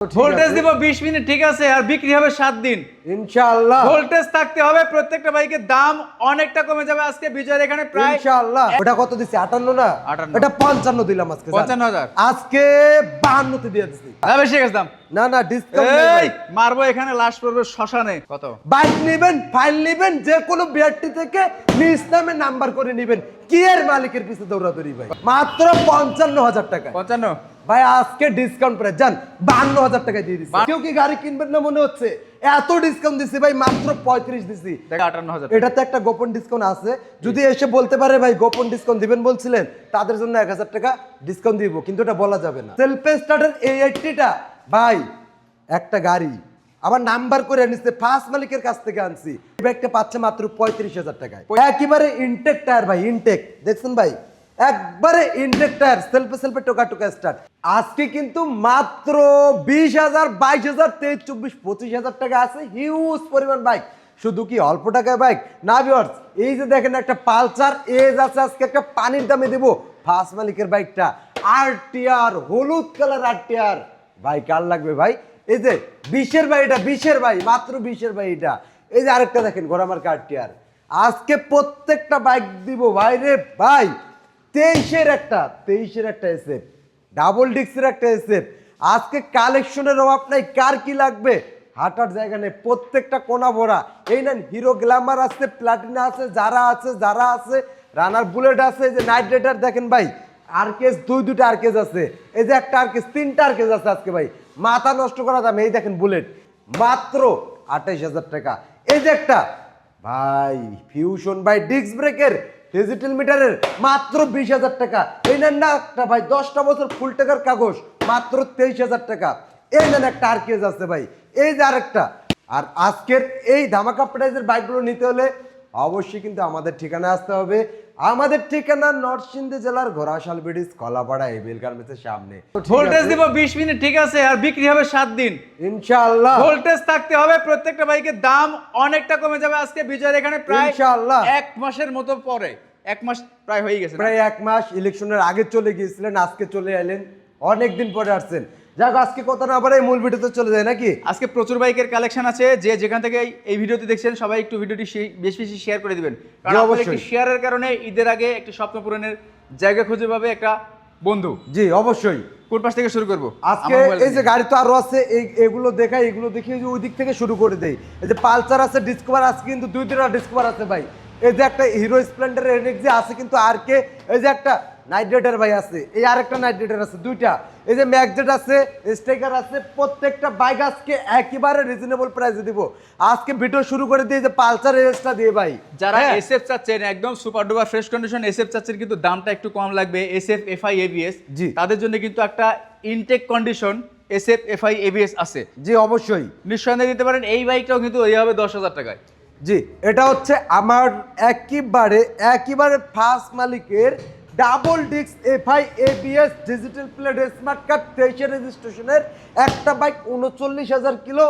Voltage দিব 20 minute, ঠিক আছে, আর বিক্রি হবে 7 দিন ইনশাআল্লাহ। ভোল্টেজ থাকতে হবে, প্রত্যেকটা বাইকের দাম অনেকটা কমে যাবে আজকে বিজয়ের এখানে প্রায় ইনশাআল্লাহ। ওটা কত দিছি? 58 না, 58 এটা 55 দিলাম আজকে। 55,000 আজকে 52 তে দিয়ে দিছি। বেশি গেছে দাম। না না, ডিসকাউন্ট নেই ভাই। মারবো এখানে, লাস্ট পড়বে শ্মশানে। কত বাইক নেবেন, ফাইল নেবেন, যে কোনো বিআরটি থেকে নিজ নামে নাম্বার করে নেবেন, কি এর মালিকের পিছে দৌড়াদৌড়ি ভাই। মাত্র 55,000 টাকা 55 ভাই, আজকে ডিসকাউন্ট প্রাইস জান 52,000 টাকা দিয়ে দিচ্ছি। কেউ কি গাড়ি কিনবেন না মনে হচ্ছে? এত ডিসকাউন্ট দিছি ভাই, মাত্র 35 দিছি। 58,000 এটাতে একটা গোপন ডিসকাউন্ট আছে, যদি এসে বলতে পারে ভাই গোপন ডিসকাউন্ট দিবেন বলছিলেন, তাদের জন্য 1000 টাকা ডিসকাউন্ট দিব, কিন্তু এটা বলা যাবে না। সেলফ স্টার্টার এই 80টা ভাই, একটা গাড়ি আবার নাম্বার করে আনিছে, ফার্স্ট মালিকের কাছ থেকে আনছি। এই ব্যাগটা পাচ্ছে মাত্র 35,000 টাকায়। একেবারে ইনটেক টায়ার ভাই, ইনটেক দেখছেন ভাই, একবারে ইনটেক টায়ার, সেলফে টোকা টোকা স্টার্ট। আজকে কিন্তু মাত্র 20,000, 22,000, 23, 24, 25,000 টাকা আছে, হিউজ পরিমাণ বাইক। শুধু কি অল্প টাকায় বাইক না ভিউয়ার্স, এই যে দেখেন একটা পালসার এজ আছে, আজকে একটা পানির দামে দেব ফার্স্ট মালিকের বাইকটা, আরটিআর, হলুদ কালার আরটিআর। ভাই কার লাগবে ভাই? এই যে 20-এর ভাই, এটা 20-এর ভাই, মাত্র 20-এর ভাই এটা। এই যে আরেকটা দেখেন ঘোড়ামার্কা আরটিআর। আজকে প্রত্যেকটা বাইক দিব ভাই রে ভাই। 23-এর একটা এসএফ, ডাবল ডিক্সের একটা এসএফ। আজকে কালেকশনের অভাব নাই, কার কি লাগবে হাঁটার জায়গা নেই, প্রত্যেকটা কোনা ভরা। এই নেন, হিরো গ্ল্যামার আছে, প্লাটিনা আছে, যারা আছে, রানার বুলেট আছে, এই যে নাইট রাইডার দেখেন ভাই, আরকেস দুইটা আরকেস আছে, এই যে একটা আরকেস, 3টা আরকেস আছে আজকে ভাই, মাথা নষ্ট করা দাম। এই দেখেন বুলেট মাত্র 28,000 টাকা। এই যে একটা ভাই ফিউশন ভাই, ডিস্ক ব্রেকের ডিজিটাল মিটারের, মাত্র 20,000 টাকা। এই নেন না একটা ভাই, 10টা বছর ফুল টাকার কাগজ, মাত্র 23,000 টাকা। এই নেন একটা আরকেস আছে ভাই, এই যে আরেকটা। আর আজকের এই ধামাকা প্রাইজের বাইকগুলো নিতে হলে অবশ্যই কিন্তু আমাদের ঠিকানায় আসতে হবে। আমাদের ঠিকানা নরসিংদী জেলার ঘোড়াশাল ব্রিজ, কলাপাড়া এবিএল গার্মেন্টসের সামনে। ভোল্টেজ দিব 20 মিনিট, ঠিক আছে, আর বিক্রি হবে 7 দিন ইনশাআল্লাহ। ভোল্টেজ থাকতে হবে, প্রত্যেকটা বাইকের দাম অনেকটা কমে যাবে আজকে বিজয়ের এখানে প্রায় ইনশাআল্লাহ 1 মাসের মতো পরে। 1 মাস প্রায় হয়ে গেছে, প্রায় 1 মাস। ইলেকশনের আগে চলে গিয়েছিলেন, আজকে চলে এলেন, অনেকদিন পরে আসছেন। যাক, আজকে কথা না পারে মূল ভিডিওতে চলে যায় নাকি? আজকে প্রচুর বাইকের কালেকশন আছে, যে যেখান থেকে এই ভিডিওটি দেখছেন সবাই একটু ভিডিওটি বেশি বেশি শেয়ার করে দিবেন, কারণ আপনাদের একটি শেয়ারের কারণে ঈদের আগে একটি স্বপ্ন পূরণের জায়গা খুঁজে পাবে একটা বন্ধু। জি অবশ্যই। কোন পাশ থেকে শুরু করব? আজকে এই যে গাড়ি তো আরো আছে, এগুলো দেখাই, এগুলো দেখি যে ওই দিক থেকে শুরু করে দেই। এই যে পালসার আছে, ডিসকভার আছে, কিন্তু 2-3টা ডিসকভার আছে ভাই। এই যে একটা হিরো স্প্লেন্ডার এনএক্স আছে, কিন্তু আর কে, এই যে একটা নাইট রাইডার ভাই আছে, এই আরেকটা নাইট রাইডার আছে, 2টা। এই যে ম্যাকজেট আছে, স্ট্রাইকার আছে, প্রত্যেকটা বাইক আজকে একেবারে রিজনেবল প্রাইসে দিব। আজকে ভিডিও শুরু করে দিয়ে যে পালসার এসটা দিয়ে ভাই, যারা এসএফ চাচ্ছেন একদম super duper fresh condition SF চাচ্ছেন, কিন্তু দামটা একটু কম লাগবে, এসএফ এফআই এবিএস, জি তাদের জন্য কিন্তু একটা intake condition SF FI ABS আছে। জি অবশ্যই, নিঃসন্দেহে দিতে পারেন। এই বাইকটাও কিন্তু এই হবে 10,000 টাকায়। জি এটা হচ্ছে আমার একেবারে ফার্স্ট মালিকের double disc FI ABS digital plate smart card 23 রেজিস্ট্রেশনের একটা বাইক, 39,000 কিলো,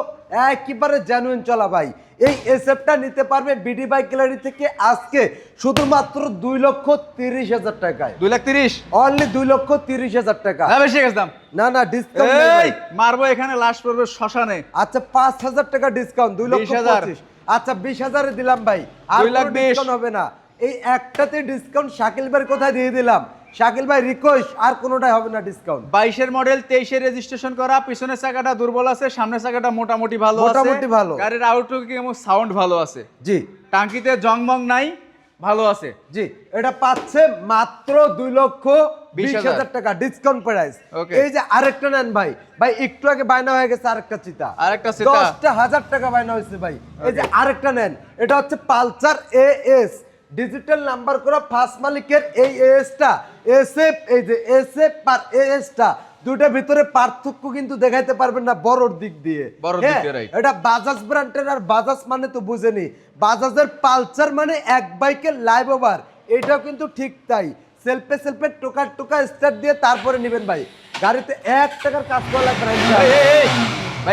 একেবারে জেনুইন চলা ভাই। এই এসএফটা নিতে পারবে বিডি বাইক গ্যালারি থেকে আজকে শুধুমাত্র 2,30,000 টাকায়। 2,30,000 অনলি 2,30,000 টাকা। বেশি গেছে দাম। না না, ডিসকাউন্ট নেই ভাই। মারবো এখানে, লাস্ট পড়বে শ্মশানে। আচ্ছা 5,000 টাকা ডিসকাউন্ট, 2,25,000। আচ্ছা 20,000 দিলাম ভাই, আর কোনো ডিসকাউন্ট হবে না। এই একটাতে ডিসকাউন্ট শাকিল ভাই কোথায় দিয়ে দিলাম, শাকিল ভাই রিকোয়েস্ট, আর কোনোটাই হবে না ডিসকাউন্ট। 22-এর মডেল, 23-এর রেজিস্ট্রেশন করা, পিছনের চাকাটা দুর্বল আছে, সামনের চাকাটা মোটামুটি ভালো আছে, মোটামুটি ভালো। গাড়ির আউটলুক এবং সাউন্ড ভালো আছে। জি, টাঙ্কিতে জংমং নাই, ভালো আছে। জি এটা পাচ্ছে মাত্র 2,20,000 টাকা ডিসকাউন্ট প্রাইস। এই যে আরেকটা নেন ভাই, একটু আগে বায়না হয়ে গেছে আরেকটা চিতা, 10,000 টাকা বায়না হয়েছে ভাই। এই যে আরেকটা নেন, এটা হচ্ছে পালসার এএস ডিজিটাল নাম্বার করা ফার্স্ট মালিকের। এই এএসটা এসএফ, এই যে এসএফ আর এএসটা দুইটার ভিতরে পার্থক্য কিন্তু দেখাইতে পারবেন না বড়র দিক দিয়ে। এটা বাজাজ ব্র্যান্ডের, আর বাজাজ মানে তো বুঝেনি, বাজাজের পালসার মানে এক বাইকের লাইভ ওভার, এটাও কিন্তু ঠিক তাই। সেলফে টোকা স্টার্ট দিয়ে তারপরে নেবেন ভাই, গাড়িতে 1 টাকার কাজ করা লাগবে না,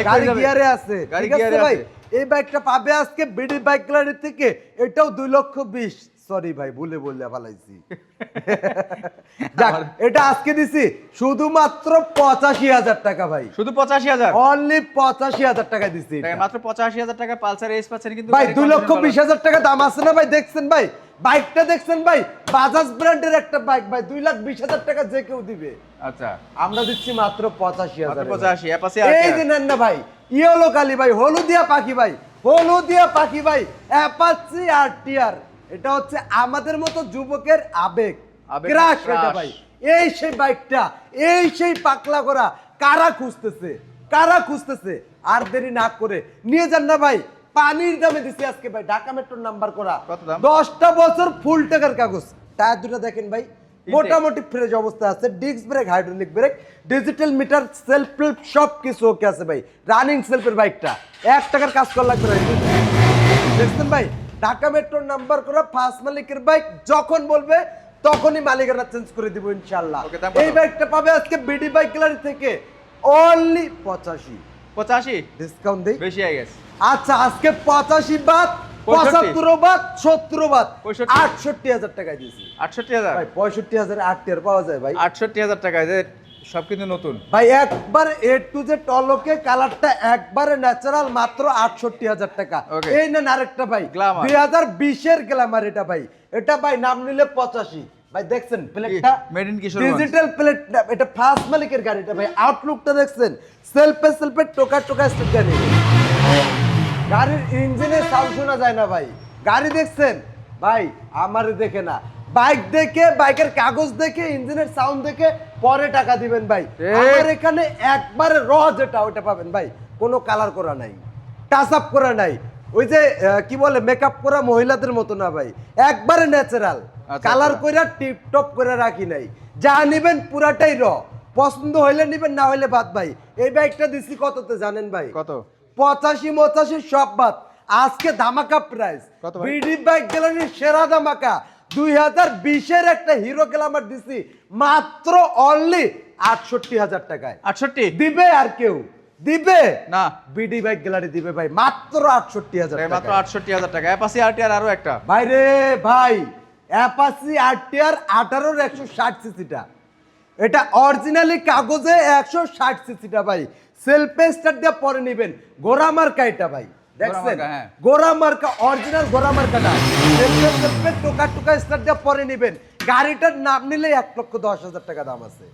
গাড়ি গিয়ারে আছে, ঠিক আছে ভাই। এই বাইকটা পাবে আজকে বিডি বাইক গ্যালারি থেকে, এটাও 2,20,000 সরি ভাই ভুলে বললে ফেলাইছি। যাক, এটা আজকে দিছি শুধুমাত্র 85,000 টাকা ভাই, শুধু 85,000, অনলি 85,000 টাকা দিছি এটা। মাত্র 85,000 টাকা পালসার এস পাচ্ছেন কিন্তু ভাই গাড়ির 2,20,000 টাকা দাম আছে না ভাই, দেখছেন ভাই বাইকটা দেখছেন ভাই, বাজাজ ব্র্যান্ডের একটা বাইক ভাই, 2,20,000 টাকা যে কেউ দিবে। আচ্ছা আমরা দিচ্ছি মাত্র 85,000। 85 অ্যাপাচি এই যে নেন না ভাই, ইয়েলো কালি ভাই, হলুদিয়া পাখি ভাই, হলুদিয়া পাখি ভাই, অ্যাপাচি আরটিআর। এটা হচ্ছে আমাদের মতো যুবকের আবেগ, আবেগ, ক্রাশ crush। এটা ভাই। এই সেই বাইকটা, এই সেই পাকলা করা, কারা খুঁজতেছে, কারা খুঁজতেছে, আর দেরি না করে নিয়ে যান না ভাই। পানির দামে দিছি আজকে ভাই, ঢাকা মেট্রোর নাম্বার করা, কত দাম? 10টা বছর ফুল টাকার কাগজ। টায়ার দুটো দেখেন ভাই, মোটামুটি ফ্রেশ অবস্থা আছে, disk brake, hydraulic brake, digital metre, self help সব কিছু ওকে আছে ভাই। রানিং সেলফের বাইকটা 1 টাকার কাজ করা লাগবে না। দেখছেন ভাই, ঢাকা মেট্রোর নাম্বার করা, ফার্স্ট মালিকের বাইক, যখন বলবে তখনই মালিকেরা চেঞ্জ করে দিব ইনশাআল্লাহ। ওকে, দাম কত? এই বাইকটা পাবে আজকে বিডি বাইক গ্যালারি থেকে অনলি 85 ডিসকাউন্ট দেই। বেশি হয়ে গেছে। আচ্ছা, আজকে 85 বাদ, 65 75 বাদ, 70 বাদ, 65 68,000 টাকায় দিয়েছি 68,000, ভাই। 65,000 8 পাওয়া যায় ভাই। 68,000 টাকা, এদের সব কিন্তু নতুন ভাই একবার এ টু জেড টলকে, কালারটা একবারে ন্যাচারাল, মাত্র 68,000 টাকা। Okay. এই নেন আরেকটা ভাই, Glamour। 2020 এর গ্ল্যামার এটা ভাই। এটা ভাই নাম নিলে 85 ভাই। দেখছেন প্লেটটা, made in Kishoreganj. Digital plate, এটা ফার্স্ট মালিকের গাড়িটা ভাই। আউটলুকটা দেখছেন, সেলফে টোকা স্টেট গাড়ি। গাড়ির ইঞ্জিনের সাউন্ড শোনা যায় না ভাই। গাড়ি দেখছেন ভাই, আমারে দেখে না, বাইক দেখে, বাইকের কাগজ দেখে, ইঞ্জিনের সাউন্ড দেখে পরে টাকা দিবেন ভাই। আমার এখানে একবারে র যেটা ওটা পাবেন ভাই, কোনো কালার করা নাই, টাচ আপ করা নাই, ওই যে কি বলে মেকআপ করা মহিলাদের মতো না ভাই, একবারে ন্যাচারাল। কালার কইরা টিপ টপ করে রাখি নাই। যা নিবেন পুরাটাই র, পছন্দ হইলে নিবেন, না হইলে বাদ ভাই। এই বাইকটা দিছি কততে জানেন ভাই? কত? 85 সব বাদ, আজকে ধামাকা প্রাইস। কত ভাই? বিডি বাইক গ্যালারির সেরা ধামাকা 2020 এর একটা হিরো গ্ল্যামার দিছি মাত্র অনলি 68,000 টাকায়। 68 দিবে আর কেউ দিবে না, বিডি বাইক গ্যালারি দিবে ভাই মাত্র 68,000 টাকা। মাত্র 68,000 টাকা। অ্যাপাচি আরটিআর আরো একটা ভাই রে ভাই, অ্যাপাচি আরটিআর 18 160 সিসিটা, এটা অরিজিনালি কাগজে 160 সিসিটা ভাই। সেলফে স্টার্ট দিয়ে পরে নেবেন, গোরা মার্কা এটা ভাই। দেখছেন মার্কা, হ্যাঁ। গোরা মার্কা, অরিজিনাল গোরা মার্কাটা। সেলফে টোকা স্টার্ট দিয়ে পরে নেবেন। গাড়িটার নাম নিলে 1,10,000 টাকা দাম আছে।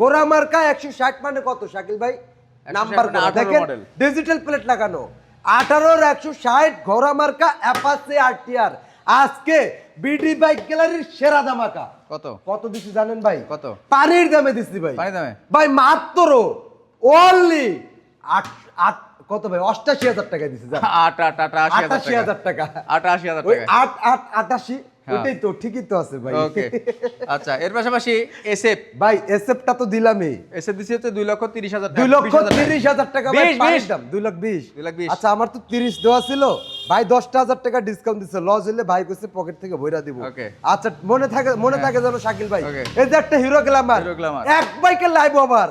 গোরা মার্কা 160 মানে কত শাকিল ভাই? 160 নাম্বার মানে 18 দেখেন, মডেল। ডিজিটাল প্লেট লাগানো, 18 160 ঘোড়া মার্কা অ্যাপাচি আরটিআর। আজকে বিডি বাইক গ্যালারির সেরা ধামাকা। কত? কত দিছি জানেন ভাই? কত? পানির দামে দিছি ভাই। পানির দামে? ভাই মাত্র অনলি 8 কত ভাই? 88,000 টাকা দিছি জান। 88,000 টাকা। 88,000 ওই টাকা। 88 হ্যাঁ। ওটাই তো, ঠিকই তো আছে ভাই। ওকে, আচ্ছা, এর পাশাপাশি এসএফ ভাই এসএফটা তো দিলামই, এসএফ দিছি হচ্ছে 2,30,000 টাকা। 2,30,000 টাকা ভাই 20, পানির 20 দাম, 2,20,000। 2,20,000 আচ্ছা, আমার তো 30 দেওয়া ছিল ভাই, 10,000 টাকা ডিসকাউন্ট দিছে। লস হইলে ভাই কইছে পকেট থেকে বইরা দিব। Okay. আচ্ছা, মনে থাকে যেন শাকিল ভাই। Okay. এই যে একটা হিরো গ্ল্যামার, হিরো গ্ল্যামার। এক বাইকের লাইভ ওভার,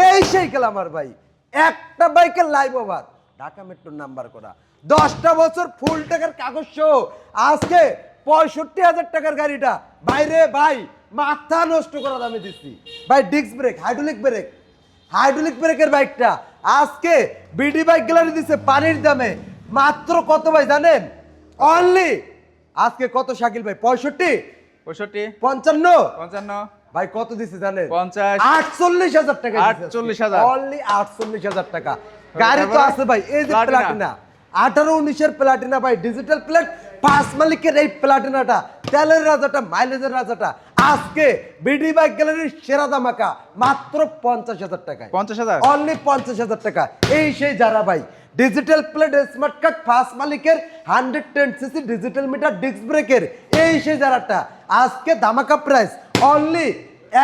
এই সেই গ্ল্যামার ভাই, একটা বাইকের লাইভ ওভার, ঢাকা মেট্রোর নাম্বার করা, 10টা বছর ফুল টাকার কাগজ সহ আজকে 65,000 টাকার গাড়িটা বাইরে ভাই মাথা নষ্ট করা দামে দিচ্ছি ভাই। ডিস্ক ব্রেক, হাইড্রোলিক ব্রেকের বাইকটা আজকে বিডি বাইক গ্যালারি দিচ্ছে পানির দামে মাত্র কত ভাই জানেন? অনলি আজকে কত শাকিল ভাই? 65 65 55 55 ভাই কত দিছে জানেন? 50 48,000 টাকা। 48,000 অনলি 48,000 টাকা। গাড়ি তো আছে ভাই, এই যে প্লাটিনা। প্লাটিনা 18-19 এর প্লাটিনা ভাই, ডিজিটাল প্লেট, ফার্স্ট মালিকের এই প্লাটিনাটা, তেলের রাজাটা, মাইলেজের রাজাটা আজকে বিডি বাইক গ্যালারির সেরা ধামাকা মাত্র 50,000 টাকায়। 50,000 অনলি 50,000 টাকা। এই সেই যারা ভাই, digital plate, smart card, first মালিকের 110 সিসি ডিজিটাল মিটার, ডিস্ক ব্রেকের এই সেই যারাটা আজকে ধামাকা প্রাইস অনলি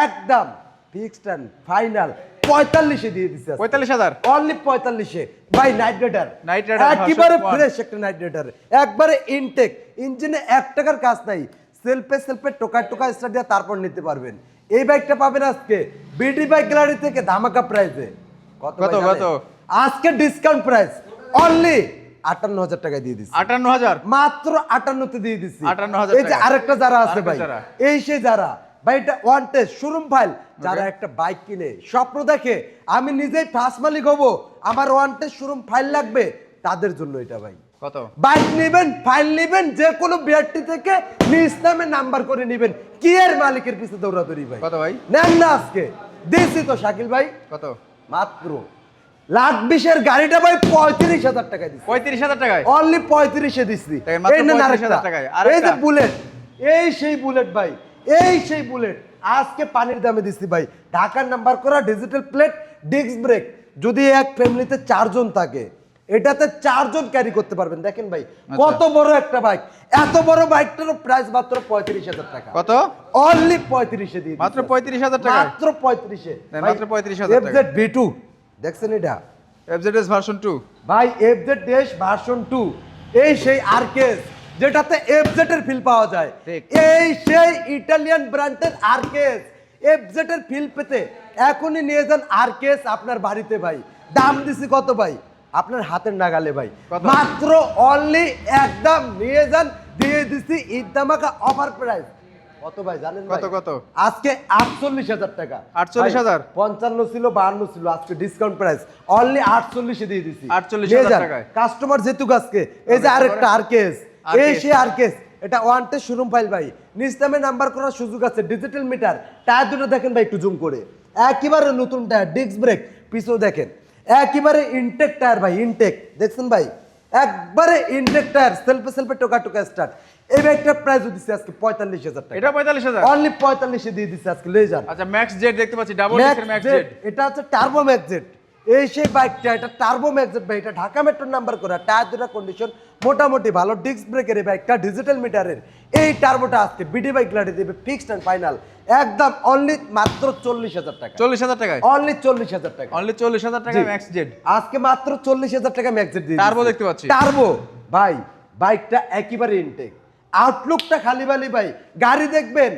একদম ফিক্সড এন্ড ফাইনাল 45 এ দিয়ে দিছে। 45,000 অনলি 45 এ ভাই। নাইট রাইডার, নাইট রাইডার একেবারে ফ্রেশ একটা নাইট রাইডার, একবারে ইনটেক, ইঞ্জিনে 1 টাকার কাজ নাই, সেলফে টোকা স্টার্ট দিয়ে তারপর নিতে পারবেন। এই বাইকটা পাবেন আজকে বিডি বাইক গ্যালারি থেকে ধামাকা প্রাইসে। কত কত? আজকে ডিসকাউন্ট প্রাইস অনলি 58,000 টাকায় দিয়ে দিচ্ছি 58,000 মাত্র 58 তে দিয়ে দিচ্ছি 58,000 এই যে টাকায়। আরেকটা যারা আছে আরেকটা ভাই যারা। এই সে যারা ভাই এটা ওয়ান টেস্ট শোরুম ফাইল যারা একটা বাইক কিনে স্বপ্ন দেখে আমি নিজেই ফার্স্ট মালিক হব আমার ওয়ান টেস্ট শোরুম ফাইল লাগবে তাদের জন্য এটা ভাই কত বাইক নেবেন ফাইল নেবেন যে কোনো বিআরটি থেকে নিজ নামে নাম্বার করে নেবেন কি এর মালিকের পিছে দৌড়াদৌড়ি ভাই কত ভাই নেন না আজকে দিছি তো শাকিল ভাই কত মাত্র 1,20,000 গাড়িটা ভাই 35,000 টাকায় দিচ্ছি 35,000 টাকায় অনলি 35 দিচ্ছি তাই মাত্র এই নেন 35,000 আরেকটা। টাকায়। এই আরেকটা। যে বুলেট এই সেই বুলেট ভাই এই সেই বুলেট আজকে পানির দামে দিচ্ছি ভাই ঢাকার নাম্বার করা ডিজিটাল প্লেট ডিস্ক ব্রেক যদি এক ফ্যামিলিতে 4 জন থাকে এটাতে 4 জন ক্যারি করতে পারবেন দেখেন ভাই কত বড় একটা বাইক এত বড় বাইকটারও প্রাইস মাত্র 35,000 টাকা কত অনলি 35 এ দিয়ে মাত্র দিচ্ছি। 35,000 টাকায় মাত্র 35 এ তাই মাত্র 35,000 টাকা। FZ V2 দেখছেন এটা FZS ভার্সন 2 ভাই FZ ড্যাশ ভার্সন 2 এই সেই আরকেস যেটাতে FZ এর ফিল পাওয়া যায় ঠিক। এই সেই ইটালিয়ান ব্র্যান্ডের আরকেস FZ এর ফিল পেতে এখনই নিয়ে যান আরকেস আপনার বাড়িতে ভাই দাম দিছি কত ভাই আপনার হাতের নাগালে ভাই কত? মাত্র অনলি একদম নিয়ে যান দিয়ে দিছি ঈদ ধামাকা অফার প্রাইস কত ভাই জানেন ভাই? কত, কত? আজকে 48,000 টাকা 48,000? 55 ছিল 52 ছিল আজকে ডিসকাউন্ট প্রাইস অনলি 48 এ দিয়ে দিছি 48,000 টাকায়। কাস্টমার যেহেতু আজকে এই যে আরেকটা আরকেস এই আরকেস। সে আরকেস এটা ওয়ান টেস্ট শোরুম ফাইল ভাই নিজ নামে নাম্বার করার সুযোগ আছে ডিজিটাল মিটার টায়ার দুটো দেখেন ভাই একটু জুম করে একেবারে নতুন টায়ার ডিস্ক ব্রেক পিছও দেখেন একেবারে ইনটেক টায়ার ভাই ইনটেক দেখছেন ভাই একবারে ইনটেক টায়ার সেলফে টোকা টোকা স্টার্ট এই ব্যাগটার প্রাইস দিচ্ছে আজকে 45,000 টাকা এটা 45,000 অনলি 45 এ দিয়ে দিচ্ছে আজকে লয়ে যান আচ্ছা ম্যাক্স জেড দেখতে পাচ্ছি ডাবল ডিস্কের ম্যাক্স জেড এটা হচ্ছে টার্বো ম্যাক্সজেট এই সেই বাইকটা এটা টার্বো ম্যাক্সজেট ভাই এটা ঢাকা মেট্রোর নাম্বার করা টায়ার দুটো কন্ডিশন মোটামুটি ভালো ডিস্ক ব্রেকের এই বাইকটা ডিজিটাল মিটারের এই টার্বোটা আজকে বিডি বাইক লাড়ি দেবে ফিক্সড এন্ড ফাইনাল একদম অনলি মাত্র 40,000 টাকা 40,000 টাকায় অনলি 40,000 টাকা অনলি 40,000 টাকায় ম্যাক্স জেড আজকে মাত্র 40,000 টাকা ম্যাক্সজেট দিয়ে টার্বো দিচ্ছি। দেখতে পাচ্ছি। টার্বো ভাই বাইকটা একেবারে ইনটেক আউটলুকটা খালি বালি ভাই গাড়ি দেখবেন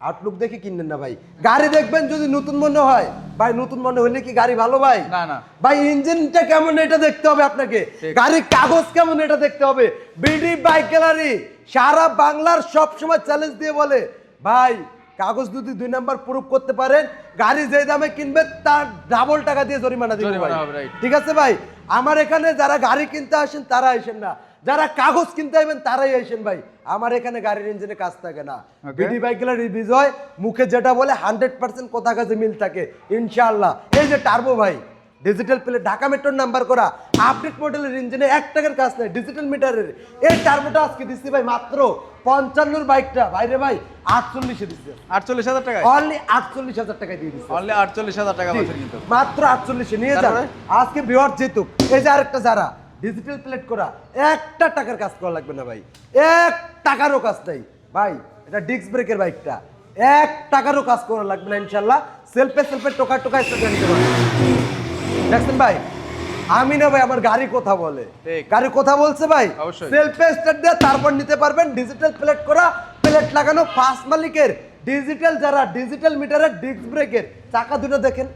আউটলুক দেখে কিনবেন না ভাই গাড়ি দেখবেন যদি নতুন মনে হয় ভাই নতুন মনে হলে কি গাড়ি ভালো ভাই না না ভাই ইঞ্জিনটা কেমন এটা দেখতে হবে আপনাকে ঠিক। গাড়ির কাগজ কেমন এটা দেখতে হবে বিডি বাইক গ্যালারি সারা বাংলার সব সময় চ্যালেঞ্জ দিয়ে বলে ভাই কাগজ যদি 2 নাম্বার প্রুফ করতে পারেন গাড়ি যে দামে কিনবে তার ডাবল টাকা দিয়ে জরিমানা দিব ভাই জরিমানা হবে, right। ঠিক আছে ভাই আমার এখানে যারা গাড়ি কিনতে আসেন তারা আসেন না যারা কাগজ কিনতে আসবেন তারাই আসেন ভাই আমার এখানে গাড়ির ইঞ্জিনে কাজ থাকে না Okay. বিডি বাইক গ্যালারি বিজয় মুখে যেটা বলে 100% কথা কাজে মিল থাকে ইনশাআল্লাহ এই যে টার্বো ভাই ডিজিটাল প্লেট ঢাকা মেট্রোর নাম্বার করা আপডেট মডেলের ইঞ্জিনে 1 টাকার কাজ নাই ডিজিটাল মিটারের এই টার্বোটা আজকে দিচ্ছি ভাই মাত্র 55 বাইকটা ভাইরে ভাই 48 এ দিচ্ছি 48,000 টাকায় অনলি 48,000 টাকায় দিয়ে দিচ্ছি অনলি 48,000 টাকা পাচ্ছেন কিন্তু মাত্র 48 এ নিয়ে যান তারপরে? আজকে বিহার যেতুক এই যে আরেকটা যারা ডিজিটাল প্লেট করা 1 টাকার কাজ করা লাগবে না ভাই 1 টাকারও কাজ নাই ভাই এটা ডিস্ক ব্রেকের বাইকটা 1 টাকারও কাজ করা লাগবে না ইনশাআল্লাহ সেলফে টোকা টোকা স্টার্ট নিতে পারবেন দেখছেন ভাই আমি না ভাই আমার গাড়ি কথা বলে ঠিক। গাড়ি কথা বলছে ভাই অবশ্যই। সেলফে স্টার্ট দিয়ে তারপর নিতে পারবেন ডিজিটাল প্লেট করা প্লেট লাগানো ফার্স্ট মালিকের ডিজিটাল যারা ডিজিটাল মিটারের ডিস্ক ব্রেকের চাকা দুটো দেখেন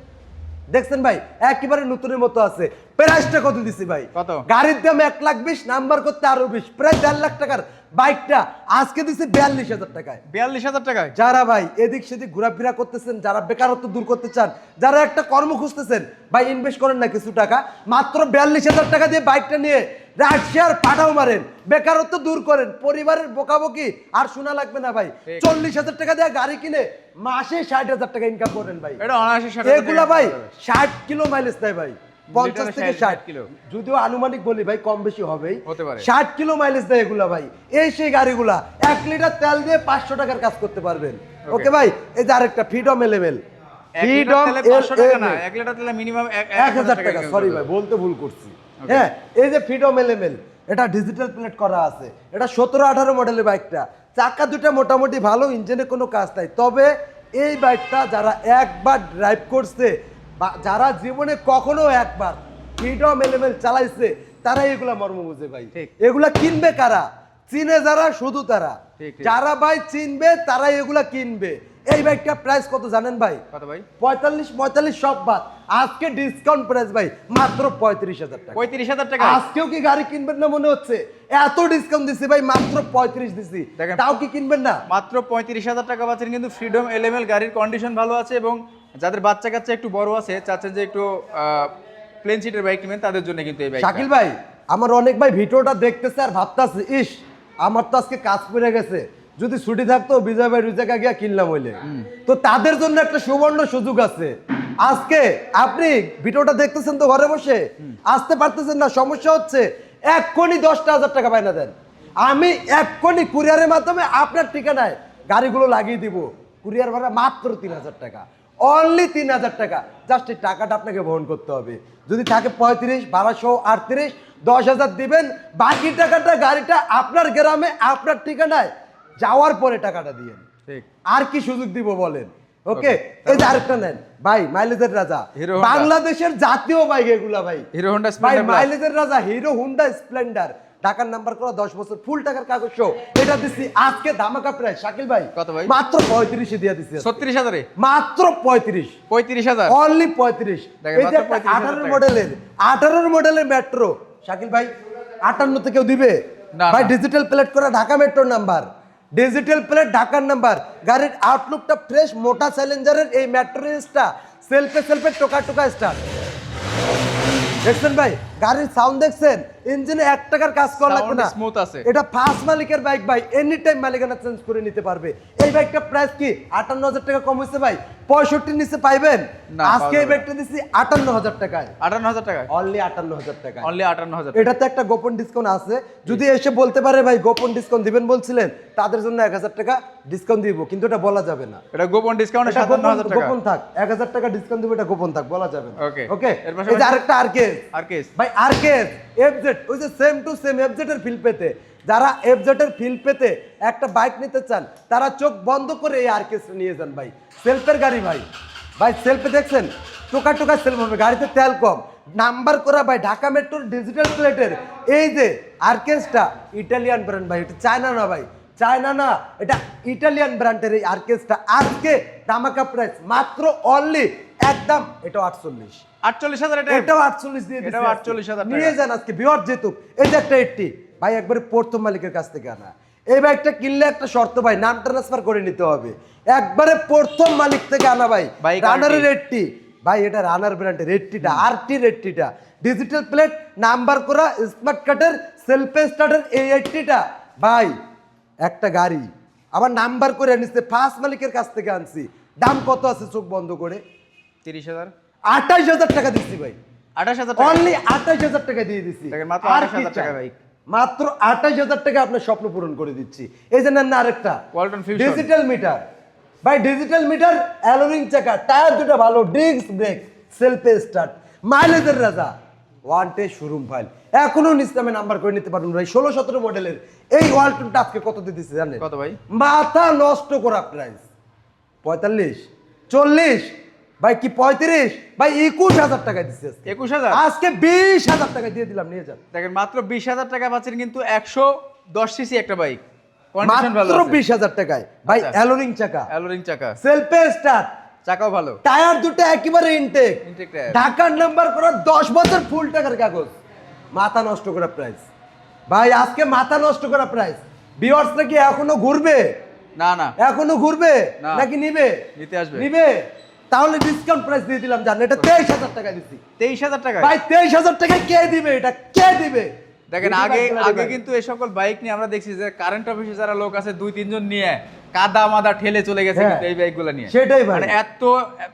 দেখছেন ভাই একেবারে নতুনের মতো আছে প্রাইসটা কত দিছি ভাই কত? গাড়ির দাম 1,20,000 নাম্বার করতে আরো 20 প্রায় 1.5 লাখ টাকার বাইকটা আজকে দিছি 42,000 টাকায় 42,000 টাকায় যারা ভাই এদিক সেদিক ঘোরাফেরা করতেছেন যারা বেকারত্ব দূর করতে চান যারা একটা কর্ম খুঁজতেছেন ভাই ইনভেস্ট করেন না কিছু টাকা মাত্র 42,000 টাকা দিয়ে বাইকটা নিয়ে রাশিয়ার পাঠাও মারেন বেকারত্ব দূর করেন পরিবারের বকাবকি আর শোনা লাগবে না ভাই ঠিক। 40,000 টাকা দিয়ে গাড়ি কিনে মাসে 60,000 টাকা ইনকাম করেন ভাই এটা অনায়াসে 60,000 এগুলা ভাই 60 কিলো মাইলেজ দেয় ভাই 50 থেকে 60 60 কিলো। যদিও আনুমানিক বলি ভাই কম বেশি হবেই হতে পারে। 60 কিলো মাইলেজ দেয় এগুলা ভাই এই সেই গাড়িগুলা 1 লিটার তেল দিয়ে 500 টাকার কাজ করতে পারবেন ওকে ভাই এই যে আরেকটা ফ্রিডম এলেভেল এক লিটার তেলে 500 টাকা না 1 লিটার তেলে মিনিমাম 1000 টাকা সরি ভাই বলতে ভুল করছি হ্যাঁ এই যে ফ্রিডম এলেভেল এটা ডিজিটাল প্লেট করা আছে এটা 17-18 মডেলের বাইকটা চাকা দুটো মোটামুটি ভালো ইঞ্জিনে কোনো কাজ নাই তবে এই বাইকটা যারা একবার ড্রাইভ করছে বা যারা জীবনে কখনো একবার ফ্রিডম এলেভেল চালাইছে তারা এগুলা মর্ম বুঝে ভাই ঠিক। এগুলা কিনবে কারা চিনে যারা শুধু তারা ঠিক, ঠিক। যারা ভাই চিনবে তারাই এগুলা কিনবে এই বাইকটা প্রাইস কত জানেন ভাই? কত ভাই? 45 সব বাদ, আজকে ডিসকাউন্ট প্রাইস ভাই মাত্র 35,000 টাকা। 35,000 টাকা? আজকেও কি গাড়ি কিনবেন না মনে হচ্ছে? এত ডিসকাউন্ট দিছি ভাই, মাত্র 35 দিছি, দেখেন, তাও কি কিনবেন না? মাত্র 35,000 টাকা পাচ্ছেন কিন্তু ফ্রিডম এলএমএল। গাড়ির কন্ডিশন ভালো আছে এবং যাদের বাচ্চা কাচ্চা একটু বড় আছে, চাচ্ছেন যে একটু প্লেন সিটের বাইক নেবেন, তাদের জন্য কিন্তু এই বাইক। শাকিল ভাই, আমার অনেক ভাই ভিডিওটা দেখতেছে আর ভাবতাছে, ইস আমার তো আজকে কাজ পড়ে গেছে, যদি ছুটি থাকতো বিজয় ভাই ওই জায়গায় গিয়া কিনলাম হইলে। তো তাদের জন্য একটা সুবর্ণ সুযোগ আছে। আজকে আপনি ভিডিওটা দেখতেছেন তো ঘরে বসে, আসতে পারতেছেন না, সমস্যা হচ্ছে, এক্ষুনি 10,000 টাকা বাইনা দেন, আমি এক্ষুনি কুরিয়ারের মাধ্যমে আপনার ঠিকানায় গাড়িগুলো লাগিয়ে দিব। কুরিয়ার ভাড়া মাত্র 3,000 টাকা, অনলি 3,000 টাকা। জাস্ট এই টাকাটা আপনাকে বহন করতে হবে। যদি থাকে 35, 1200, 38, 10,000 দিবেন, বাকি টাকাটা গাড়িটা আপনার গ্রামে আপনার ঠিকানায় যাওয়ার পরে টাকাটা দিয়েন। ঠিক। আর কি সুযোগ দিব বলেন? ওকে, এই যে আরেকটা নেন ভাই, মাইলেজের রাজা, হিরো হোন্ডা। বাংলাদেশের জাতীয় বাইক এগুলা ভাই, হিরো হোন্ডা ভাই স্প্লেন্ডার প্লাস। মাইলেজের রাজা হিরো হুন্ডা স্প্লেন্ডার, ঢাকার নাম্বার করা, 10 বছর ফুল টাকার কাগজ সহ, এটা দিচ্ছি আজকে ধামাকা প্রাইস। শাকিল ভাই কত ভাই? মাত্র 35 দিয়ে দিচ্ছি, 36,000-এ? মাত্র 35, 35,000? অনলি 35। দেখেন, এই যে মাত্র 35,000 টাকা। 18 মডেলের মেট্রো, শাকিল ভাই 58 তে কেউ দিবে? না, ভাই না। ডিজিটাল প্লেট করা ঢাকা মেট্রোর নাম্বার, ডিজিটাল প্লেট ঢাকার নাম্বার, গাড়ির আউটলুকটা ফ্রেশ, মোটা চ্যালেঞ্জারের এই মেট্রো রেঞ্জটা সেলফে টোকা টোকা স্টার্ট। দেখছেন ভাই গাড়ির সাউন্ড দেখছেন? ইঞ্জিনে 1 টাকার কাজ করা লাগবে না, স্মুথ আছে। এটা ফার্স্ট মালিকের বাইক ভাই, এনি টাইম মালিকানা চেঞ্জ করে নিতে পারবে। এই বাইকটা প্রাইস কি 58,000 টাকা কম হয়েছে ভাই, 65 নিচে পাইবেন। না, আজকে এই পাওয়া বাইকটা দিচ্ছি 58,000 টাকায়, 58,000 টাকা? অনলি 58,000 টাকা। অনলি 58,000 টাকা। এটাতে একটা গোপন ডিসকাউন্ট আছে, যদি এসে বলতে পারে ভাই গোপন ডিসকাউন্ট দিবেন বলছিলেন, তাদের জন্য 1,000 টাকা ডিসকাউন্ট দিব, কিন্তু এটা বলা যাবে না। এটা গোপন ডিসকাউন্ট এটা গোপন 57,000 টাকা। গোপন থাক, 1,000 টাকা ডিসকাউন্ট দিব, এটা গোপন থাক, বলা যাবে না। Okay. ওকে, এর এই পাশাপাশি- যে আরেকটা আরকেএস আরকেএস। ভাই, আরকেএস এফজেড, ওই যে সেম টু সেম এফজেড এর ফিল পেতে, যারা এফজেড এর ফিল পেতে একটা বাইক নিতে চান, তারা চোখ বন্ধ করে এই আরকেএস নিয়ে যান ভাই। সেলফের গাড়ি ভাই, ভাই সেলফে দেখছেন টোকা টোকা সেলফ হবে, গাড়িতে তেল কম, নাম্বার করা ভাই, ঢাকা মেট্রোর ডিজিটাল প্লেটের। এই যে আরকেএসটা ইটালিয়ান ব্র্যান্ড ভাই, এটা চায়না না ভাই, চায়না না, এটা ইটালিয়ান ব্র্যান্ডের এই আরকেএসটা আজকে ধামাকা প্রাইস মাত্র অনলি একদম, এটা 48, 48,000 এটা? এটাও 48 দিয়ে দিচ্ছি এটাও আজকে। 48,000 টাকা। নিয়ে যান আজকে বিহার যেতুক। এই যে একটা 80 ভাই, একবারে প্রথম মালিকের কাছ থেকে আনা। এই বাইকটা কিনলে একটা শর্ত ভাই, নাম ট্রান্সফার করে নিতে হবে, একবারে প্রথম মালিক থেকে আনা ভাই। বাইক রানারের 80 ভাই, এটা রানার ব্র্যান্ডের 80টা, আরটির 80টা, ডিজিটাল প্লেট, নাম্বার করা, স্মার্ট কার্ডের, সেলফে স্টার্টের এই 80টা ভাই, একটা গাড়ি আবার নাম্বার করে আনিছে, ফার্স্ট মালিকের কাছ থেকে আনছি। দাম কত আছে চোখ বন্ধ করে? 30,000? 28,000 টাকা দিচ্ছি ভাই, 28,000 টাকা? অনলি 28,000 টাকা দিয়ে দিচ্ছি। দেখেন, মাত্র আর কি 28,000 টাকা চাই? বাইক। মাত্র 28,000 টাকা আপনার স্বপ্ন পূরণ করে দিচ্ছি। এই যে নেন না আরেকটা ওয়ালটন ফিউশন। ডিজিটাল মিটার ভাই, ডিজিটাল মিটার, অ্যালোরিং চাকা, টায়ার দুটো ভালো, ডিস্ক ব্রেক, সেলফে স্টার্ট, মাইলেজের রাজা, ওয়ান টে শোরুম ফাইল, এখনো নিস্তামে নাম্বার করে নিতে পারবেন ভাই। 16-17 মডেলের এই ওয়ালটনটা আজকে কত দিয়ে দিচ্ছে জানেন? কত ভাই? মাথা নষ্ট করা প্রাইস 45, 40 ভাই, কি 35 ভাই, 21,000 টাকা দিচ্ছে 21,000? আজকে 20,000 টাকা দিয়ে দিলাম, নিয়ে যান। দেখেন, মাত্র 20,000 টাকা পাচ্ছেন কিন্তু 110 সিসি একটা বাইক, কন্ডিশন ভালো মাত্র আছে। 20,000 টাকায় ভাই, আচ্ছা। অ্যালোরিং চাকা, অ্যালোরিং চাকা, সেলফে স্টার্ট, চাকাও ভালো, টায়ার দুটো একেবারে ইনটেক, Intake টায়ার। ঢাকার নাম্বার করা, 10 বছর ফুল টাকার কাগজ, মাথা নষ্ট করা প্রাইস ভাই, আজকে মাথা নষ্ট করা প্রাইস। ভিউয়ার্স নাকি এখনো ঘুরবে? না না, এখনো ঘুরবে না। নাকি নিবে? নিতে আসবে। নিবে, তাহলে ডিসকাউন্ট প্রাইস দিয়ে দিলাম, জান এটা 23,000 টাকা দিচ্ছি 23,000 টাকা? ভাই। 23,000 টাকা কে দিবে? এটা কে দিবে? দেখেন, দিদি আগে ভাই, আগে কিন্তু এই সকল বাইক নিয়ে আমরা দেখছি যে কারেন্ট অফিসে যারা লোক আছে 2-3 জন নিয়ে কাদা মাদা ঠেলে চলে গেছে হ্যাঁ। কিন্তু এই বাইকগুলো নিয়ে। সেটাই ভাই। মানে এত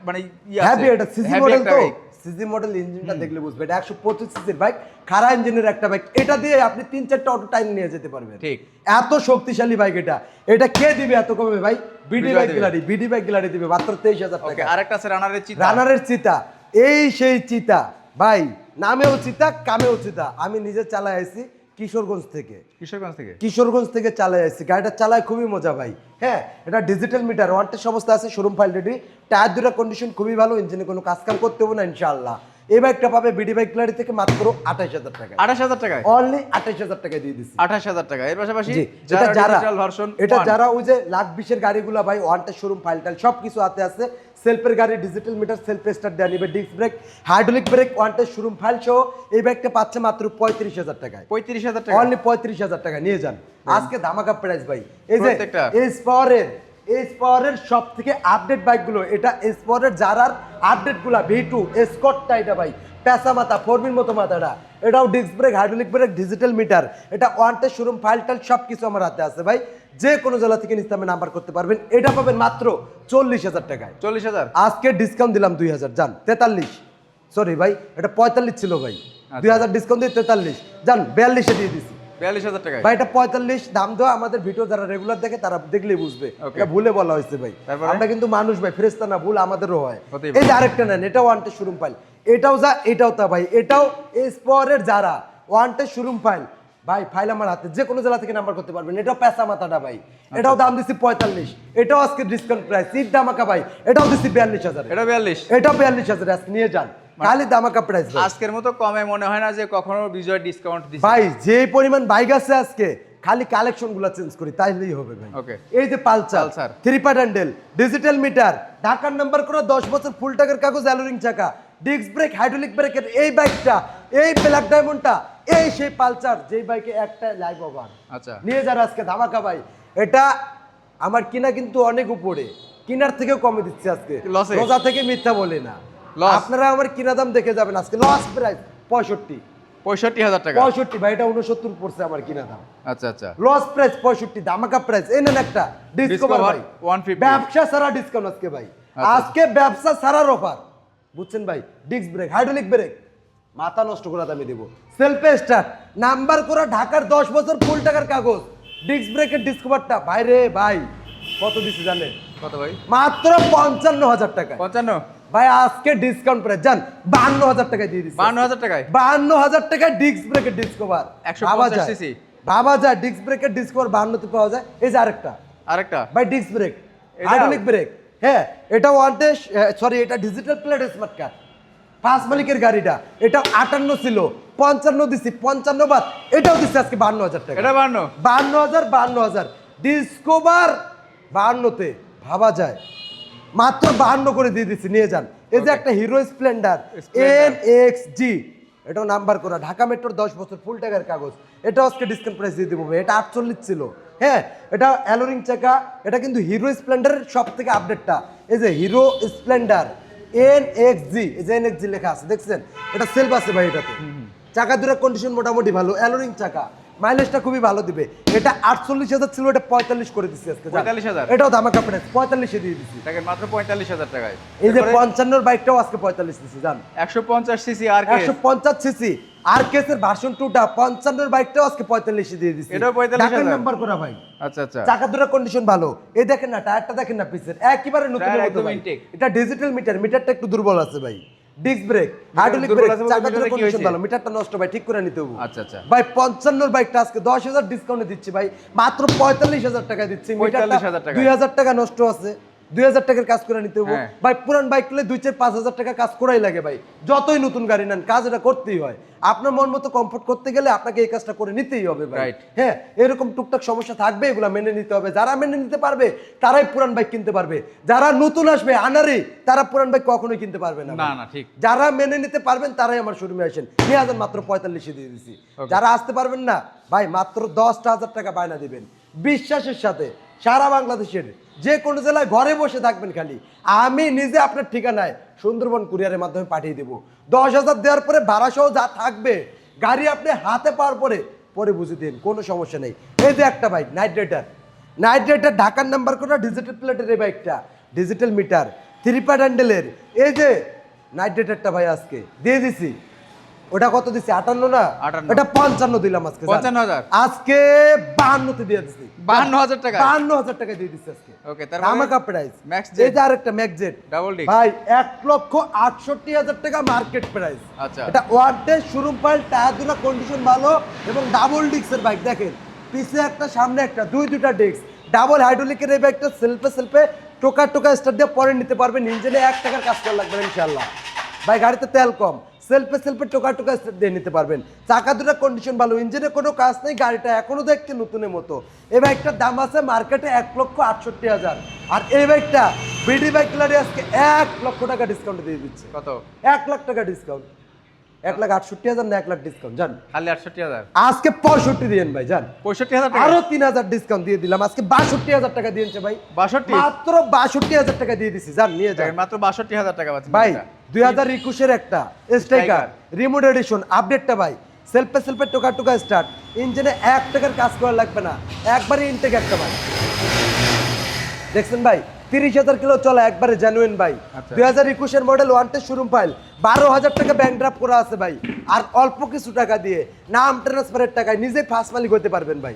মানে হ্যাভি, এটা সিজি heavy মডেল একটা তো, বাইক। সিজি মডেল ইঞ্জিনটা দেখলে বুঝবে, এটা 125 সিসির বাইক, খাড়া ইঞ্জিনের একটা বাইক, এটা দিয়ে আপনি 3-4টা অটো টাইম নিয়ে যেতে পারবেন। ঠিক। এত শক্তিশালী বাইক এটা, এটা কে দিবে এত কমে ভাই? বিডি বিজয় বাইক দিবে। গ্যালারি, বিডি বাইক গ্যালারি দিবে মাত্র 23,000 ওকে, টাকা। আরেকটা আছে রানারের চিতা। রানারের চিতা, এই সেই চিতা ভাই, নামেও চিতা, কামেও চিতা। আমি নিজে চালাই আইছি কিশোরগঞ্জ থেকে, কিশোরগঞ্জ থেকে চালাই আসছি, গাড়িটা চালায় খুবই মজা ভাই। হ্যাঁ, এটা ডিজিটাল মিটার, ওয়ান্টেড অবস্থা আছে, শোরুম ফাইল রেডি, টায়ার দুটো কন্ডিশন খুবই ভালো, ইঞ্জিনে কোনো কাজ কাম করতে হবে না ইনশাআল্লাহ। এই বাইকটা পাবে বিডি বাইক গ্যালারি থেকে মাত্র 28000 টাকা। 28000 টাকায় অনলি 28000 টাকায় দিয়ে দিছি। 28000 টাকা। এর পাশাপাশি জি, ডিজিটাল ভার্সন, এটা যারা ওই যে লাখ 20 এর গাড়িগুলো ভাই ওয়ান টেস্ট শোরুম ফাইল টাইল সবকিছু হাতে আছে, সেলফের গাড়ি ডিজিটাল মিটার সেলফ স্টার্ট দেয়া নিবে, disk brake hydraulic break one test showroom file সহ এই বাইকটা পাচ্ছে মাত্র 35000 টাকায়। 35000 টাকা অনলি 35000 টাকা নিয়ে যান। আজকে ধামাকা প্রাইস ভাই। এই যে প্রত্যেকটা এস পাওয়ারের সব থেকে আপডেট বাইকগুলো, এটা এস পাওয়ারের জারার আপডেটগুলো V2 স্কটটা, এটা ভাই পেঁচা মাথা ফোরবির মতো মাথাটা, এটাও disc brake hydraulic brake digital meter, এটা ওয়ান টেস্ট শোরুম ফাইল টাইল সব কিছু আমার হাতে আছে ভাই। যে কোনো জেলা থেকে নিতে আমি নাম্বার করতে পারবেন। এটা পাবেন মাত্র 40000 টাকায়। 40000 আজকে ডিসকাউন্ট দিলাম 2000, যান 43, সরি ভাই এটা 45 ছিল ভাই, 2000 ডিসকাউন্ট দিয়ে 43, যান 42 এ দিয়ে দিছি। 42000 টাকায় ভাই এটা 45 দাম দেওয়া, আমাদের ভিডিও যারা রেগুলার দেখে তারা দেখলেই বুঝবে এটা ভুলে বলা হয়েছে ভাই। আমরা কিন্তু মানুষ ভাই, ফেরেশতা না, ভুল আমাদেরও হয়। এই যে আরেকটা নেন, এটা ওয়ান টেস্ট শোরুম ফাইল, এটাও যা এটাও তা ভাই, এটাও এসপরের যারা ওয়ান টেস্ট শোরুম ফাইল ভাই, ফাইল আমার হাতে, যে কোনো জেলা থেকে নাম্বার করতে পারবেন। এটাও পেঁচা মাথাটা ভাই, এটাও দাম দিছি 45, এটাও আজকে ডিসকাউন্ট প্রাইস সিট দামাকা ভাই, এটাও দিছি 42000, এটা 42, এটাও 42000 আজকে নিয়ে যান, খালি দামাকা প্রাইস ভাই। আজকের মতো কমে মনে হয় না যে কখনো বিজয় ডিসকাউন্ট দিছে ভাই যে পরিমাণ বাইক আছে আজকে, খালি কালেকশন গুলো চেঞ্জ করি তাইলেই হবে ভাই। ওকে, এই যে Pulsar 3 part handle digital meter, ঢাকার নাম্বার করা 10 বছর ফুল টাকার কাগজ, অ্যালোরিং চাকা, ডিস্ক ব্রেক হাইড্রোলিক ব্রেকের এই বাইকটা, এই ব্ল্যাক ডায়মন্ডটা, এই সেই পালসার যেই বাইকে একটা লাইভ ওভার। আচ্ছা, নিয়ে যারা আজকে ধামাকা ভাই, এটা আমার কিনা কিন্তু অনেক উপরে, কিনার থেকেও কমে দিচ্ছে আজকে, রোজা থেকে মিথ্যা বলে না। আপনারা আমার কিনা দাম দেখে যাবেন, আজকে লস প্রাইস 65000 টাকা। 65 ভাই, এটা 69 পড়ছে আমার কিনা দাম। আচ্ছা আচ্ছা, লস প্রাইস 65, ধামাকা প্রাইস। এই নেন একটা ডিসকভার ভাই 150, ব্যবসা সারা ডিসকাউন্ট আজকে ভাই, আজকে ব্যবসা সারার অফার, বুঝছেন ভাই। ডিস্ক ব্রেক হাইড্রোলিক ব্রেক মাথা নষ্ট করে দামে দেব, সেলফ স্টার্ট নাম্বার করা ঢাকার 10 বছর ফুল টাকার কাগজ, ডিস্ক ব্রেকের ডিসকভারটা ভাই রে ভাই কত দিছে জানেন? কত ভাই? মাত্র 55000 টাকা। 55 ভাই আজকে ডিসকাউন্ট প্রাইস যান 52000 টাকায় দিয়ে দিচ্ছি। 52000 টাকায় 52000 টাকায় ডিস্ক ব্রেকের ডিসকভার, 150 সিসি ভাবা যায় ডিস্ক ব্রেকের ডিসকভার 52 তে পাওয়া যায়। এই যে আরেকটা ভাই ডিস্ক ব্রেক হাইড্রোলিক ব্রেক, হ্যাঁ এটা ওয়ান টেস্ট, সরি এটা ডিজিটাল প্লেট স্মার্ট কার্ড, 5 মালিকের গাড়িটা, এটা 58 ছিল 55 দিছি, 55 বাদ এটাও দিছি আজকে 52000 টাকা। এটা 52000 ডিসকভার 52 তে, ভাবা যায় মাত্র 52 করে দিয়ে দিচ্ছি, নিয়ে যান। এই যে একটা হিরো স্প্লেন্ডার NXG, এটাও নাম্বার করা ঢাকা মেট্রোর 10 বছর ফুল টাকার কাগজ, এটা আজকে ডিসকাউন্ট প্রাইস দিয়ে দেবো। এটা 48 ছিল, হ্যাঁ এটা অ্যালোরিং চাকা, এটা কিন্তু হিরো স্প্লেন্ডারের সব থেকে আপডেটটা। এই যে হিরো স্প্লেন্ডার NXG, এই যে NXG লেখা আছে দেখছেন, এটা সেলফ আছে ভাই, এটাতে চাকা দুটো কন্ডিশন মোটামুটি ভালো, অ্যালোরিং চাকা, মাইলেজটা খুবই ভালো দিবে। এটা 48000 ছিল, এটা 45 করে দিচ্ছি আজকে 45000, এটাও ধামাকা প্রাইস 45 এ দিয়ে দিচ্ছি দেখেন মাত্র 45000 টাকায়। এই যে 55 এর বাইকটাও আজকে 45 দিছি, জান 150 সিসি আর কে 150 সিসি আর কেস এর ভার্সন 2টা 55 এর বাইকটাও আজকে 45 এ দিয়ে দিছি, এটাও 45000 নাম্বার করা ভাই। আচ্ছা আচ্ছা, চাকা দুটো কন্ডিশন ভালো, এই দেখেন না টায়ারটা দেখেন না পিছের একেবারে নতুন মতো ভাই। এটা ডিজিটাল মিটার, মিটারটা একটু দুর্বল আছে ভাই, ডিস্ক ব্রেক হাইড্রোলিক ব্রেক চাকা দুটো কন্ডিশন ভালো, মিটারটা নষ্ট ভাই, ঠিক করে নিতে হবে। আচ্ছা আচ্ছা ভাই 55 এর বাইকটা আজকে 10000 ডিসকাউন্টে দিচ্ছি ভাই, মাত্র 45000 টাকা দিচ্ছি। মিটারটা 2000 টাকা নষ্ট আছে, 2000 টাকার কাজ করে নিতে হবে ভাই। পুরান বাইক কিনলে 2-4-5000 টাকা কাজ করাই লাগে ভাই, যতই নতুন গাড়ি নেন কাজ এটা করতেই হয়। আপনার মন মতো কমফোর্ট করতে গেলে আপনাকে এই কাজটা করে নিতেই হবে ভাই। হ্যাঁ এরকম টুকটাক সমস্যা থাকবে, এগুলো মেনে নিতে হবে। যারা মেনে নিতে পারবে তারাই পুরান বাইক কিনতে পারবে, যারা নতুন আসবে আনারি তারা পুরান বাইক কখনোই কিনতে পারবে না। না ঠিক, যারা মেনে নিতে পারবেন তারাই আমার শোরুমে আসেন, 2000 মাত্র 45 দিয়ে দিছি। যারা আসতে পারবেন না ভাই মাত্র 10,000 টাকা বায়না দিবেন বিশ্বাসের সাথে, সারা বাংলাদেশের যে কোনো জেলায় ঘরে বসে থাকবেন, খালি আমি নিজে আপনার ঠিকানায় সুন্দরবন কুরিয়ারের মাধ্যমে পাঠিয়ে দেবো। 10,000 দেওয়ার পরে ভাড়া সহ যা থাকবে গাড়ি আপনি হাতে পাওয়ার পরে বুঝে দিন, কোনো সমস্যা নেই। এই যে একটা বাইক নাইট রাইডার ঢাকার নাম্বার করা ডিজিটাল প্লেটের এই বাইকটা, ডিজিটাল মিটার 3 পার্ট হ্যান্ডেলের, এই যে নাইট রাইডারটা ভাই আজকে দিয়ে দিছি। ওটা কত দিছি? 58 না, এটা 55 দিলাম আজকে। 55000 আজকে 52 তে দিয়ে দিছি, 52000 টাকা, 52000 টাকা দিয়ে দিছি আজকে। ওকে, তারপরে ধামাকা প্রাইস ম্যাক্স এই যে আরেকটা ম্যাক্সজেট ডাবল ডিস্ক ভাই 1,68,000 টাকা মার্কেট প্রাইস। আচ্ছা, এটা one test showroom file, tyre দুটো কন্ডিশন ভালো এবং ডাবল ডিস্কের বাইক। দেখেন পিছে একটা সামনে একটা, দুইটা ডিস্ক, ডাবল হাইড্রোলিকের এই বাইকটা সেলফে টোকা স্টার্ট দিয়ে পরে নিতে পারবেন। ইঞ্জিনে 1 টাকার কাজ করা লাগবে না ইনশাআল্লাহ ভাই, গাড়িতে তেল কম, সেলফে টোকা টোকা স্টার্ট দিয়ে নিতে পারবেন। চাকা দুটো কন্ডিশন ভালো, ইঞ্জিনে কোনো কাজ নেই, গাড়িটা এখনো দেখতে নতুনের মতো। এই বাইকটার দাম আছে মার্কেটে 1,68,000, আর এই বাইকটা বিডি বাইক গ্যালারি আজকে 1 লক্ষ টাকা ডিসকাউন্ট দিয়ে দিচ্ছে। কত? 1 লাখ টাকা ডিসকাউন্ট। 1,68,000 না 1 লাখ ডিসকাউন্ট জান, খালি 68,000। আজকে 65 দিয়েন ভাই জান, 65,000 টাকা। আরো 3,000 ডিসকাউন্ট দিয়ে দিলাম, আজকে 62,000 টাকা দিয়েছে ভাই। 62? মাত্র 62,000 টাকা দিয়ে দিছি জান, নিয়ে যান মাত্র 62,000 টাকা পাচ্ছেন ভাই। এটা। 2021 এর একটা স্ট্রাইকার রিমোট এডিশন আপডেটটা ভাই, সেলফে টোকা টোকা স্টার্ট, ইঞ্জিনে 1 টাকার কাজ করা লাগবে না, একবারে ইনটেক একটা ভাই। দেখছেন ভাই 30,000 কিলো চলে, একবারে জেনুইন ভাই। আচ্ছা। 2021 এর মডেল 1 টেস্ট শোরুম ফাইল, 12,000 টাকা ব্যাংক ড্রাফট করা আছে ভাই, আর অল্প কিছু টাকা দিয়ে নাম ট্রান্সফারের টাকায় নিজে ফার্স্ট মালিক হতে পারবেন ভাই।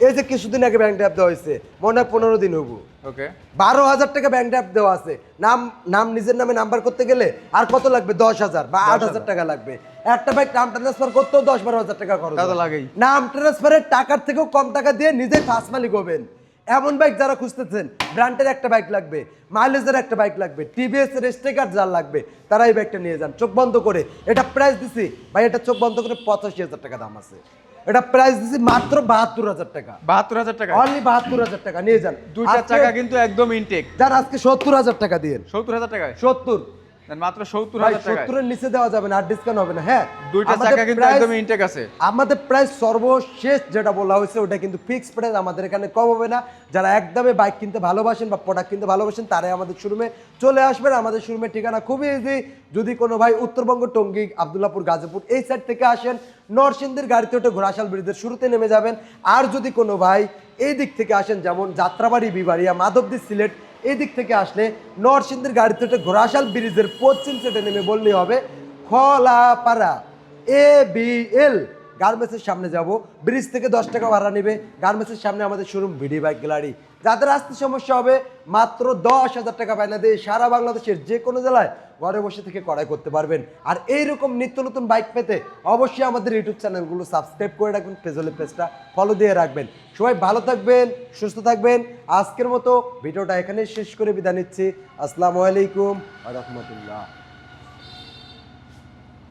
এই যে কিছুদিন আগে ব্যাংক ড্রাফট দেওয়া হয়েছে, মনে হয় 15 দিন হবো, ওকে 12,000 টাকা ব্যাংক ড্রাফট দেওয়া আছে, নাম নিজের নামে নাম্বার করতে গেলে আর কত লাগবে? 10,000 বা 8,000 টাকা লাগবে। একটা বাইক নাম ট্রান্সফার করতেও 10-12,000 টাকা খরচ তা তো হয়। লাগেই। নাম ট্রান্সফারের টাকার থেকেও কম টাকা দিয়ে নিজেই ফার্স্ট মালিক হবেন। এমন বাইক যারা খুঁজতেছেন, ব্র্যান্ডের একটা বাইক লাগবে, মাইলেজের একটা বাইক লাগবে, টিভিএস এর স্টিকার যার লাগবে, তারা এই বাইকটা নিয়ে যান চোখ বন্ধ করে। এটা প্রাইস দিছি ভাই, এটা চোখ বন্ধ করে 85,000 টাকা দাম আছে। এটা প্রাইস দিছি মাত্র 72,000 টাকা, 72,000 টাকা। অনলি 72,000 টাকা নিয়ে যান। দুইটা আজকে চাকা কিন্তু একদম ইনটেক। যান আজকে 70,000 টাকা দিয়েন। 70,000 টাকায় 70 মাত্র ভাই, 70,000 টাকায় 70 এর নিচে দেওয়া যাবে না, আর ডিসকাউন্ট হবে না। হ্যাঁ, দুইটা আমাদের চাকা কিন্তু price- একদম ইনটেক আছে। আমাদের প্রাইস সর্বশেষ যেটা বলা হয়েছে ওটা কিন্তু ফিক্সড প্রাইস, আমাদের এখানে কম হবে না। যারা একদমে বাইক কিনতে ভালোবাসেন বা প্রোডাক্ট কিনতে ভালোবাসেন, তারাই আমাদের শোরুমে চলে আসবেন। আমাদের শোরুমের ঠিকানা খুবই ইজি। যদি কোনো ভাই উত্তরবঙ্গ, টঙ্গী, আব্দুল্লাহপুর, গাজীপুর এই সাইড থেকে আসেন, নরসিংদীর গাড়িতে ওঠে ঘোড়াশাল ব্রিজের শুরুতে নেমে যাবেন। আর যদি কোনো ভাই এই দিক থেকে আসেন, যেমন যাত্রাবাড়ি, বিবাড়িয়া, মাধবদী, সিলেট এই দিক থেকে আসলে নরসিংদীর গাড়িতে ওঠে ঘোড়াশাল ব্রিজের পশ্চিম সাইডে নেমে বললেই হবে খোলাপাড়া ABL গার্মেন্টসের সামনে যাব। ব্রিজ থেকে 10 টাকা ভাড়া নেবে, গার্মেন্টসের সামনে আমাদের শোরুম বিডি বাইক গ্যালারি। যাদের আসতে সমস্যা হবে মাত্র 10,000 টাকা পায়না দিয়ে সারা বাংলাদেশের যে কোনো জেলায় ঘরে বসে থেকে ক্রয় করতে পারবেন। আর এইরকম নিত্য নতুন বাইক পেতে অবশ্যই আমাদের ইউটিউব চ্যানেলগুলো সাবস্ক্রাইব করে রাখবেন, ফেসবুক পেজটা ফলো দিয়ে রাখবেন। সবাই ভালো থাকবেন, সুস্থ থাকবেন। আজকের মতো ভিডিওটা এখানেই শেষ করে বিদায় নিচ্ছি। আসসালামু আলাইকুম ওয়া রাহমাতুল্লাহ।